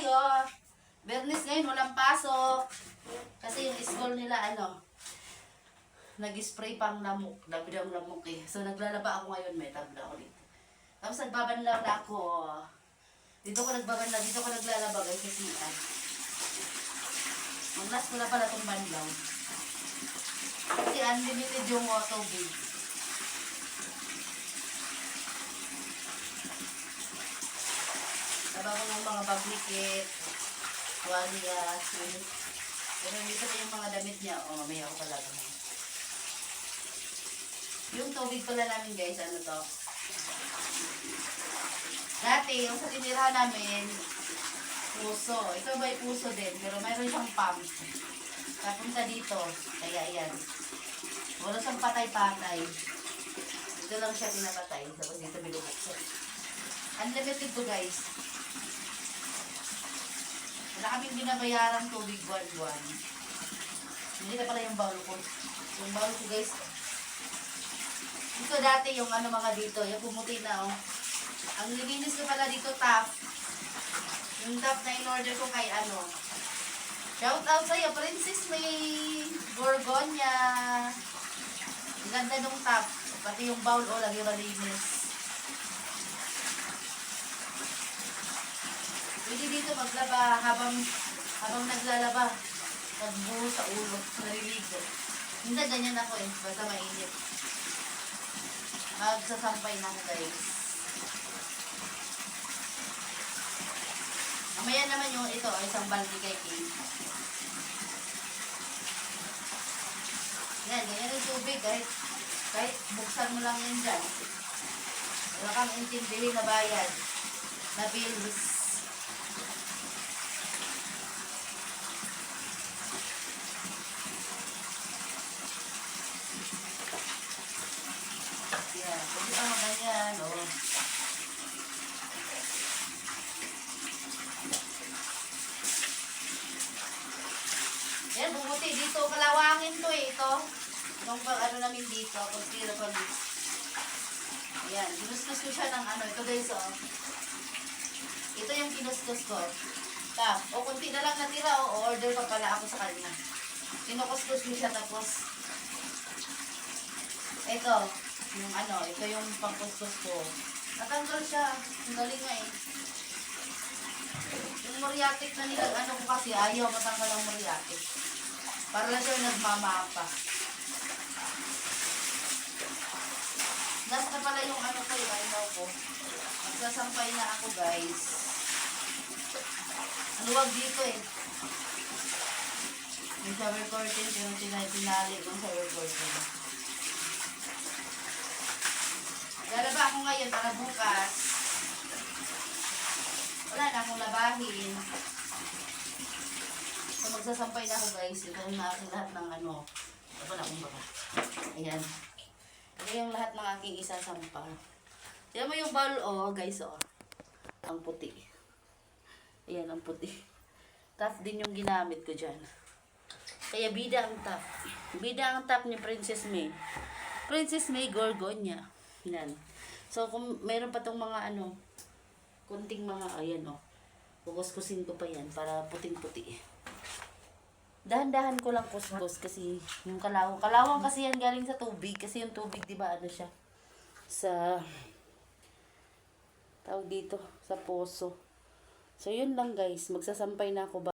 tayo. Bernis ngayon, walang pasok. Kasi yung school nila, nag-spray pang lamok. Labi ang lamok eh. So, naglalaba ako ngayon. May tabla ako dito. Tapos, nagbabanlaw na ako. Dito ko nagbabanlaw. Dito ko naglalaba guys. Kasi, mag-last ko na pala itong banlaw. Kasi, unlimited yung tubig. Laba ko ng mga baglikit. Tuwalya. Pero dito na yung mga damit niya. Mamaya ako pala. Yung tubig pala namin guys, to? Dati, yung sa tinirahan namin, puso. Ito ba puso din, pero mayroon siyang pump. Papunta dito, kaya yan. Wala siyang patay-patay. Ito lang siya pinapatay. Tapos dito binubuksan. Unlimited to guys. Wala kaming binabayarang tubig buwan-buwan. Hindi na pala yung bowl ko. Yung bowl ko guys, ito dati yung mga dito, yung pumuti na Ang nilinis ko pala dito tap. Yung tap na in-order ko kay Shout out sa'yo, Princess May Gorgonya. Ang ganda nung tap. Pati yung bowl lagi malinis. Pwede dito maglaba habang naglalaba. Pagbuho sa ulo, naliligo. Hindi ganyan ako basta mainit. Magsasampay na ako guys. Mamaya naman yung ito, isang balde kay Kim. Yan, ganyan yung tubig kahit buksan mo lang yan dyan. Wala kang intindihin na bayad. Na bills. Yan, pwede pa mo ganyan, Yan, bumuti dito. Kalawangin to ito. Itong namin dito. Concealer pag ayan, ginustos ko siya ng Ito guys, Ito yung ginustos ko. Kunti na lang natira, order pa pala ako sa kanya. Kinukustos ko siya tapos ito yung pangkustos ko. Natanggal siya. Ang galing nga Yung muriatic na nilang ko kasi ayaw matanggal ang muriatic. Para lang siya nagmamapa. Last na pala yung ko ko. Magsasampay na ako guys. Wag dito Yung shower curtain, pero tinali ng shower curtain. Lalaba ako ngayon para bukas. Wala na akong labahin. So, magsasampay na ako guys. Ito yung aking lahat ng Ito na akong baka. Ayan. Ito yung lahat ng aking isasampa. Tignan mo yung bowl, guys, Ang puti. Ayan, ang puti. Tough din yung ginamit ko dyan. Kaya bida ang top. Bida ang top ni Princess May. Princess May Gorgonya. Yan. So, kung mayroon pa tong mga kunting mga, kukuskusin ko pa yan para puting-puti. Dahan-dahan ko lang kuskus kasi yung kalawang. Kalawang kasi yan galing sa tubig. Kasi yung tubig, di ba, siya? Sa, tawag dito, sa poso. So, yun lang guys. Magsasampay na ako ba?